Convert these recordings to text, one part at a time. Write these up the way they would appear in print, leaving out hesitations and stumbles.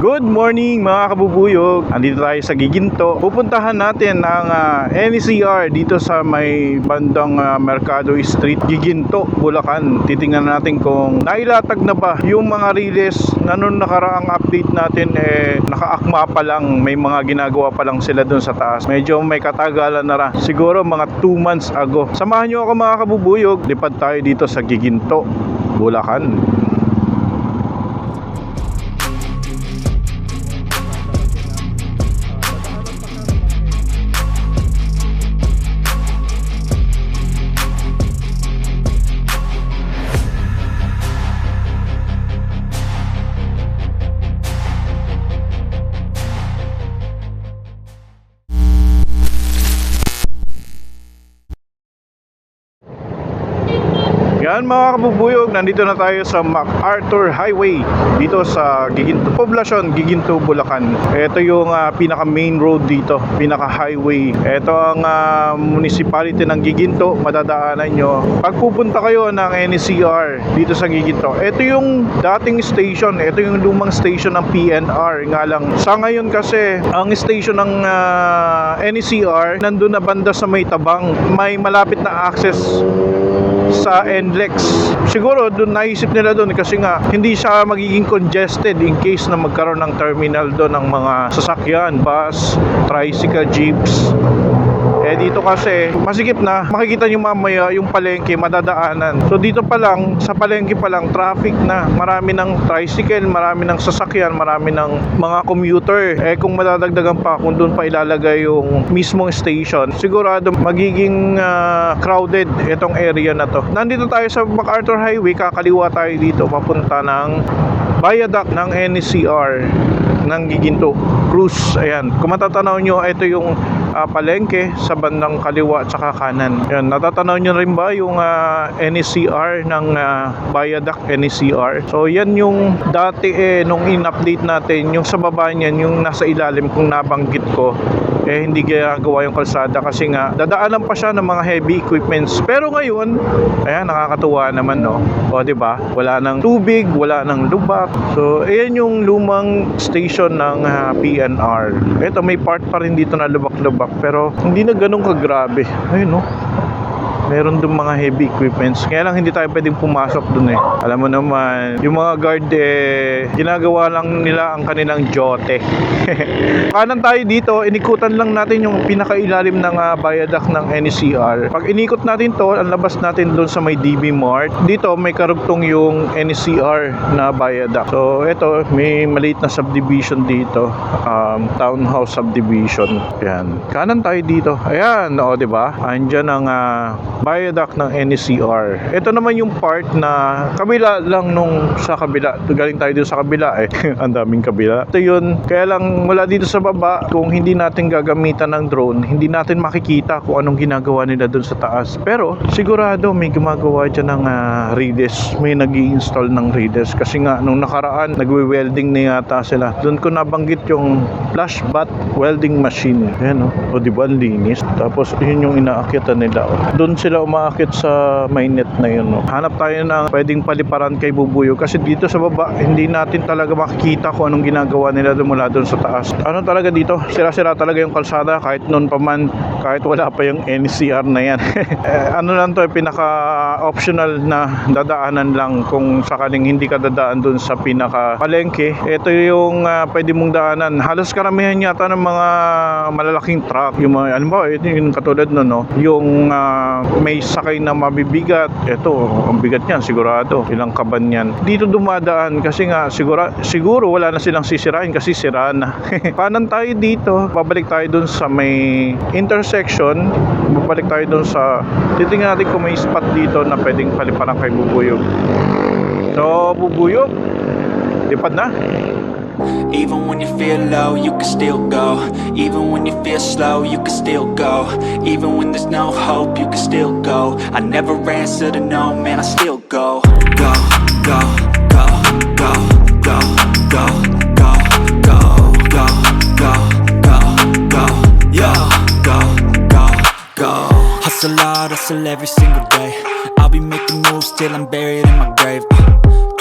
Good morning mga kabubuyog. Andito tayo sa Giginto. Pupuntahan natin ang NCR dito sa may bandang Mercado Street, Giginto, Bulacan. Titingnan natin kung nailatag na ba yung mga release na nung nakaraang update natin nakaakma pa lang. May mga ginagawa pa lang sila dun sa taas. Medyo may katagalan na ra. Siguro mga 2 months ago. Samahan nyo ako mga kabubuyog. Lipad tayo dito sa Giginto, Bulacan. Yan mga kabubuyog, nandito na tayo sa MacArthur Highway dito sa Giginto, Poblacion, Giginto, Bulacan. Ito yung pinaka main road dito, pinaka highway. Ito ang municipality ng Giginto, madadaanan nyo pag pupunta kayo ng NCR dito sa Giginto. Ito yung dating station, ito yung lumang station ng PNR. Nga lang, sa ngayon kasi ang station ng NCR nandun na banda sa may Tabang, may malapit na access sa NLEX. Siguro doon naisip nila doon kasi nga hindi siya magiging congested in case na magkaroon ng terminal doon ng mga sasakyan, bus, tricycle, jeeps. Dito kasi masikip na, makikita nyo mamaya yung palengke madadaanan. So dito pa lang, sa palengke pa lang, traffic na. Marami ng tricycle, marami ng sasakyan, marami ng mga commuter. Kung madadagdagan pa, kung doon pa ilalagay yung mismong station, sigurado magiging crowded itong area na to. Nandito tayo sa MacArthur Highway, kakaliwa tayo dito papunta ng viaduct ng NCR ng Giginto Cruz. Ayan, kung matatanaw nyo, ito yung palengke sa bandang kaliwa at saka kanan. Ayan, natatanaw nyo rin ba yung NCR ng viaduct NCR? So yan yung dati nung in-update natin, yung sa baba niyan, yung nasa ilalim kung nabanggit ko, hindi ginagawa yung kalsada kasi nga dadaanan pa siya ng mga heavy equipments. Pero ngayon, ayan, nakakatuwa naman, no? O diba, wala nang tubig, wala nang lubak. So ayan yung lumang station ng PNR. Ito, may part pa rin dito na lubak-lubak pero hindi na ganun kagrabe. Ayun, no? Meron doon mga heavy equipments. Kaya lang hindi tayo pwedeng pumasok doon Alam mo naman, yung mga guard ginagawa lang nila ang kanilang jote. Kanan tayo dito, inikutan lang natin yung pinakailalim ng viaduct ng NCR. Pag inikot natin to, ang labas natin doon sa may DB Mart. Dito may karugtong yung NCR na viaduct. So ito, may maliit na subdivision dito. Townhouse subdivision. Ayan. Kanan tayo dito. Ayan, o diba? Andyan ang viaduct ng NCR. Ito naman yung part na kabila lang nung sa kabila. Galing tayo dito sa kabila Ang daming kabila. Ito yun. Kaya lang mula dito sa baba, kung hindi natin gagamitan ng drone, hindi natin makikita kung anong ginagawa nila dun sa taas. Pero sigurado may gumagawa dyan ng redes. May nag-i-install ng redes. Kasi nga nung nakaraan, nagwe-welding na yata sila. Doon ko nabanggit yung flash bat welding machine. Ayan o. O diba, linis. Tapos yun yung inaakyatan nila. Doon sila umaakit sa mainnet na yun. Hanap tayo ng pwedeng paliparan kay Bubuyo kasi dito sa baba hindi natin talaga makikita kung anong ginagawa nila mula doon sa taas. Ano talaga dito? Sira-sira talaga yung kalsada kahit noon pa man, kahit wala pa yung NCR na yan. Ano lang to, pinaka-optional na dadaanan lang kung sakaling hindi ka dadaan doon sa pinaka-palengke. Ito yung pwede mong daanan. Halos karamihan yata ng mga malalaking truck. Yung mga, ano ba, ito yung katulad no? Yung may sakay na mabibigat. Ito, ang bigat niyan, sigurado. Ilang kaban yan. Dito dumadaan kasi nga, siguro wala na silang sisirain kasi sira na. Kanan tayo dito. Babalik tayo dun sa may intersection. Babalik tayo dun sa... Titingnan natin kung may spot dito na pwedeng paliparan kay Bubuyog. So, Bubuyog, lipad na. Even when you feel low, you can still go. Even when you feel slow, you can still go. Even when there's no hope, you can still go. I never answer to no, man, I still go. Go, go, go, go, go, go, go, go, go, go, go, go, yo, go, go, go. Hustle hard, hustle every single day. I'll be making moves till I'm buried in my grave.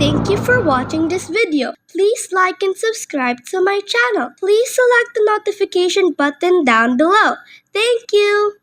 Thank you for watching this video. Please like and subscribe to my channel. Please select the notification button down below. Thank you.